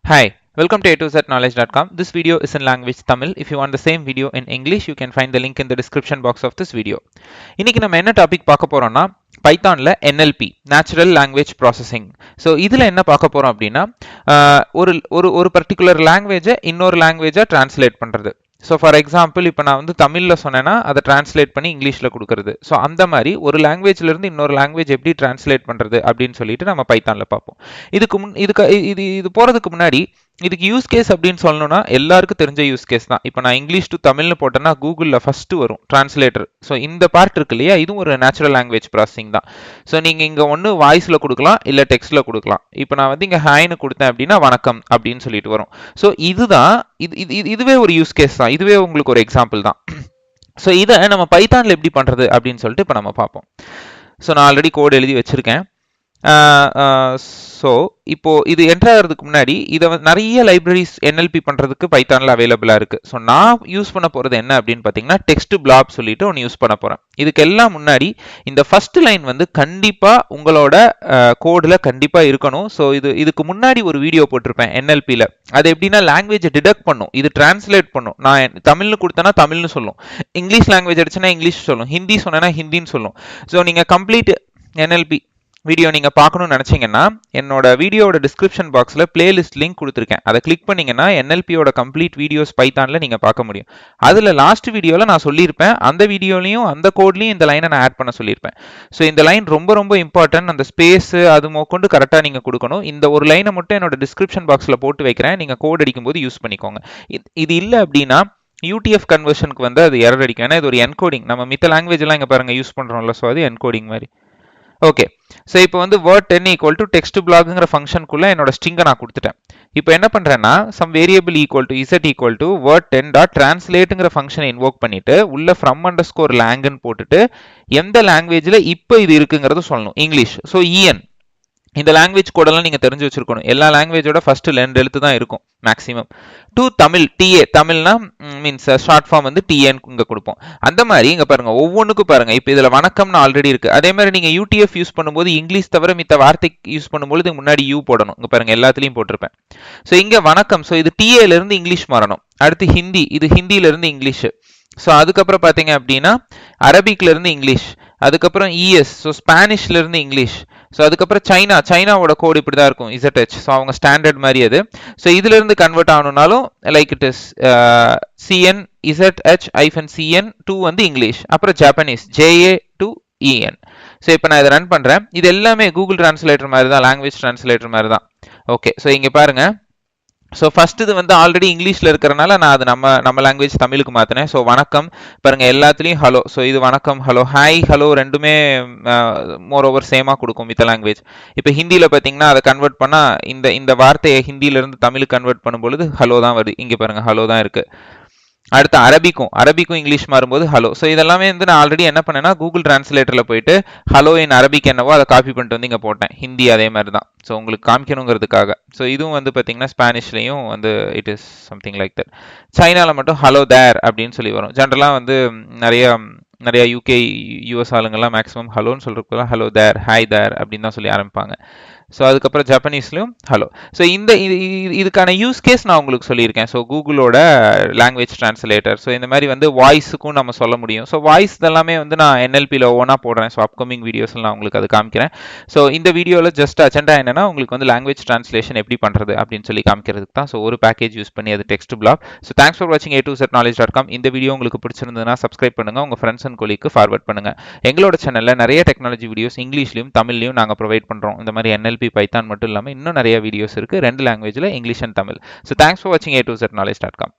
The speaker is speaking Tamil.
Hi, welcome to a2znowledge.com. This video is in language Tamil. If you want the same video in English, you can find the link in the description box of this video. இன்னைக்கு நம்ம என்ன டாபிக் பார்க்க போறோம்னா பைத்தான்ல NLP natural language processing. So இதில் என்ன பார்க்க போறோம் அப்படின்னா ஒரு பர்டிகுலர் லாங்குவேஜை இன்னொரு லாங்குவேஜாக டிரான்ஸ்லேட் பண்ணுறது. ஸோ ஃபார் எக்ஸாம்பிள் இப்போ நான் வந்து தமிழில் சொன்னேன்னா அதை டிரான்ஸ்லேட் பண்ணி இங்கிலீஷில் கொடுக்குறது. ஸோ அந்த மாதிரி ஒரு லாங்குவேஜ்லேருந்து இன்னொரு லாங்குவேஜ் எப்படி டிரான்ஸ்லேட் பண்ணுறது அப்படின்னு சொல்லிட்டு நம்ம பைத்தானில் பார்ப்போம். இது போகிறதுக்கு முன்னாடி இதுக்கு யூஸ் கேஸ் அப்படின்னு சொல்லணும்னா எல்லாருக்கும் தெரிஞ்ச யூஸ் கேஸ் தான். இப்போ நான் இங்கிலீஷ் டு தமிழ்னு போட்டேன்னா கூகுளில் ஃபஸ்ட்டு வரும் டிரான்ஸ்லேட்டர். ஸோ இந்த பார்ட் இருக்கு இல்லையா, இதுவும் ஒரு நேச்சுரல் லாங்குவேஜ் ப்ராசஸிங் தான். ஸோ நீங்கள் இங்கே ஒன்று வாய்ஸில் கொடுக்கலாம், இல்லை டெக்ஸ்ட்டில் கொடுக்கலாம். இப்போ நான் வந்து இங்கே ஹாய்னு கொடுத்தேன் அப்படின்னா வணக்கம் அப்படின்னு சொல்லிட்டு வரும். ஸோ இதுவே ஒரு யூஸ் கேஸ் தான், இதுவே உங்களுக்கு ஒரு எக்ஸாம்பிள் தான். ஸோ இதை நம்ம பைத்தானில் எப்படி பண்ணுறது அப்படின்னு சொல்லிட்டு இப்போ நம்ம பார்ப்போம். ஸோ நான் ஆல்ரெடி கோட் எழுதி வச்சுருக்கேன். ஸோ இப்போ இது என்டர் ஆகிறதுக்கு முன்னாடி இதை நிறைய லைப்ரரிஸ் NLP பண்ணுறதுக்கு பைத்தானில் அவைலபிளாக இருக்குது. ஸோ நான் யூஸ் பண்ண போகிறது என்ன அப்படின்னு பார்த்தீங்கன்னா டெக்ஸ்ட் பிளாப் சொல்லிட்டு ஒன்று யூஸ் பண்ண போகிறேன். இதுக்கெல்லாம் முன்னாடி இந்த ஃபர்ஸ்ட் லைன் வந்து கண்டிப்பாக உங்களோட கோடில் கண்டிப்பாக இருக்கணும். ஸோ இதுக்கு முன்னாடி ஒரு வீடியோ போட்டிருப்பேன் NLPயில். அது எப்படின்னா லாங்குவேஜை டிடெக்ட் பண்ணும், இது டிரான்ஸ்லேட் பண்ணும். நான் தமிழ்னு கொடுத்தேன்னா தமிழ்னு சொல்லும், இங்கிலீஷ் லாங்குவேஜ் அடிச்சுன்னா இங்கிலீஷ் சொல்லும், ஹிந்தி சொன்னேன்னா ஹிந்தின்னு சொல்லும். ஸோ நீங்கள் கம்ப்ளீட் NLP வீடியோ நீங்கள் பார்க்கணும்னு நினச்சிங்கன்னா என்னோட வீடியோட டிஸ்கிரிப்ஷன் பாக்ஸில் பிளேலிஸ்ட் லிங்க் கொடுத்துருக்கேன். அதை கிளிக் பண்ணிங்கன்னா NLPயோட கம்ப்ளீட் வீடியோஸ் பைத்தானில் நீங்கள் பார்க்க முடியும். அதில் லாஸ்ட் வீடியோவில் நான் சொல்லியிருப்பேன், அந்த வீடியோலையும் அந்த கோட்லையும் இந்த லைனை நான் ஆட் பண்ண சொல்லியிருப்பேன். ஸோ இந்த லைன் ரொம்ப ரொம்ப இம்பார்ட்டன்ட். அந்த ஸ்பேஸு அது மொக்கொண்டு கரெக்டாக நீங்கள் கொடுக்கணும். இந்த ஒரு லைனை மட்டும் என்னோட டிஸ்கிரிப்ஷன் பாக்ஸில் போட்டு வைக்கிறேன், நீங்கள் கோட் அடிக்கும்போது யூஸ் பண்ணிக்கோங்க. இது இல்லை அப்படின்னா UTF கன்வர்ஷனுக்கு வந்து அது எரர் அடிக்கும். ஏன்னா இது ஒரு என்கோடிங். நம்ம மித்த லாங்குவேஜ் எல்லாம் இங்கே பாருங்கள் யூஸ் பண்ணுறோம்ல, ஸோ அது என்கோடிங் மாதிரி. ஓகே, ஸோ இப்போ வந்து word 10 ஈக்குவல் டு டெக்ஸ்ட் பிளாக்ங்கிற ஃபங்க்ஷனுக்குள்ள என்னோட ஸ்ட்ரிங்கை நான் கொடுத்துட்டேன். இப்போ என்ன பண்ணுறேன்னா some variable equal to z equal to word 10 dot டிரான்ஸ்லேட்டுங்கிற ஃபங்க்ஷனை இன்வோக் பண்ணிட்டு உள்ள ஃப்ரம் அண்டர்ஸ்கோர் லாங்குன்னு போட்டுட்டு எந்த லாங்குவேஜில் இப்போ இது இருக்குங்கிறது சொல்லணும். இங்கிலீஷ். ஸோ EN இந்த லாங்குவேஜ் கோடெல்லாம் நீங்கள் தெரிஞ்சு வச்சிருக்கணும். எல்லா லாங்குவேஜோட ஃபர்ஸ்ட் 2 எழுத்து தான் இருக்கும் மேக்ஸிமம். டு தமிழ் TA, தமிழ்னா மீன்ஸ் ஷார்ட் ஃபார்ம் வந்து TN இங்கே கொடுப்போம். அந்த மாதிரி இங்கே பாருங்க ஒவ்வொன்றுக்கும் பாருங்க. இப்போ இதில் வணக்கம்னு ஆல்ரெடி இருக்கு. அதே மாதிரி நீங்கள் UTF யூஸ் பண்ணும்போது இங்கிலீஷ் தவிர மித்த வார்த்தைக்கு யூஸ் பண்ணும்போது முன்னாடி U போடணும். இங்கே பாருங்க எல்லாத்துலேயும் போட்டிருப்பேன். ஸோ இங்கே வணக்கம். ஸோ இது TAலேருந்து இங்கிலீஷ் மாறணும். அடுத்து ஹிந்தி, இது ஹிந்தியிலேருந்து இங்கிலீஷ். ஸோ அதுக்கப்புறம் பார்த்தீங்க அப்படின்னா அரபிக்லேருந்து இங்கிலீஷ். அதுக்கப்புறம் ES, ஸோ ஸ்பானிஷ்லேருந்து இங்கிலீஷ். ஸோ அதுக்கப்புறம் சைனாவோட கோடு இப்படி தான் இருக்கும், ZH. ஸோ அவங்க ஸ்டாண்டர்ட் மாதிரி அது. ஸோ இதுலேருந்து கன்வெர்ட் ஆகணும்னாலும் like it is CN ZH-CN to வந்து இங்கிலீஷ். அப்புறம் Japanese JA to EN. So இப்போ நான் இதை ரன் பண்ணுறேன். இது எல்லாமே கூகுள் டிரான்ஸ்லேட்டர் மாதிரி தான், லாங்குவேஜ் டிரான்ஸ்லேட்டர் மாதிரி தான். ஓகே, ஸோ இங்கே பாருங்கள். ஸோ ஃபர்ஸ்ட் இது வந்து ஆல்ரெடி இங்கிலீஷில் இருக்கிறனால நான் அது நம்ம லாங்குவேஜ் தமிழுக்கு மாற்றினேன். ஸோ வணக்கம் பாருங்கள் எல்லாத்துலேயும் ஹலோ. ஸோ இது வணக்கம், ஹலோ, ஹாய், ஹலோ ரெண்டுமே மோர் ஓவர் சேமாக கொடுக்கும் மித்த லாங்குவேஜ். இப்போ ஹிந்தியில் பார்த்தீங்கன்னா அதை கன்வெர்ட் பண்ணால் இந்த வார்த்தையை ஹிந்தியிலேருந்து தமிழுக்கு கன்வெர்ட் பண்ணும்பொழுது ஹலோ தான் வருது. இங்கே பாருங்கள் ஹலோ தான் இருக்குது. அடுத்து அரபிக்கும் இங்கிலீஷ் மாறும்போது ஹலோ. ஸோ இதெல்லாமே வந்து நான் ஆல்ரெடி என்ன பண்ணேன்னா கூகுள் டிரான்ஸ்லேட்டரில் போயிட்டு ஹலோ இன் அரபிக் என்னவோ அதை காப்பி பண்ணிட்டு வந்து இங்கே போட்டேன். ஹிந்தி அதே மாதிரி தான். ஸோ உங்களுக்கு காமிக்கணுங்கிறதுக்காக. ஸோ இதுவும் வந்து பார்த்தீங்கன்னா ஸ்பானிஷ்லேயும் வந்து it is something like that. சைனாவில் மட்டும் ஹலோ தேர் அப்படின்னு சொல்லி வரும். ஜென்ரலாக வந்து நிறைய UK US ஆளுங்கள்லாம் மேக்ஸிமம் ஹலோன்னு சொல்கிறதுக்குலாம் ஹலோ தேர், ஹாய் தேர் அப்படின்னு தான் சொல்லி ஆரம்பிப்பாங்க. ஸோ அதுக்கப்புறம் ஜப்பானீஸ்லையும் ஹலோ. ஸோ இதுக்கான யூஸ் கேஸ் நான் உங்களுக்கு சொல்லியிருக்கேன். ஸோ கூகுளோட லாங்குவேஜ் டிரான்ஸ்லேட்டர். ஸோ இந்த மாதிரி வந்து வாய்ஸுக்கும் நம்ம சொல்ல முடியும். ஸோ வாய்ஸ் இதெல்லாமே வந்து நான் NLPயில் ஒவ்வொன்றா போடுறேன். ஸோ அப்கமிங் வீடியோஸில் நான் உங்களுக்கு அது காமிக்கிறேன். ஸோ இந்த வீடியோவில் ஜஸ்ட் அஜெண்டா என்னன்னா உங்களுக்கு வந்து லாங்குவேஜ் டிரான்ஸ்லேஷன் எப்படி பண்ணுறது அப்படின்னு சொல்லி காமிக்கிறதுக்கு தான். ஸோ ஒரு பேக்கேஜ் யூஸ் பண்ணி அது text black. So thanks for வாட்சிங் a2znowledge.com. இந்த வீடியோ உங்களுக்கு பிடிச்சிருந்ததுன்னா சப்ஸ்கிரைப் பண்ணுங்கள், உங்கள் ஃப்ரெண்ட்ஸ் அண்ட் கொலீக்கு ஃபார்வர்ட் பண்ணுங்கள். எங்களோட சேனலில் நிறைய டெக்னாலஜி வீடியோஸ் இங்கிலீஷ்லையும் தமிழ்லையும் நாங்கள் ப்ரொவைட் பண்ணுறோம். இந்த மாதிரி NLP பைத்தான் மட்டும் இல்லாமல் இன்னும் நிறைய வீடியோஸ் இருக்குது, 2 லாங்குவேஜில், English and Tamil. So thanks for வாட்சிங் a2znowledge.com.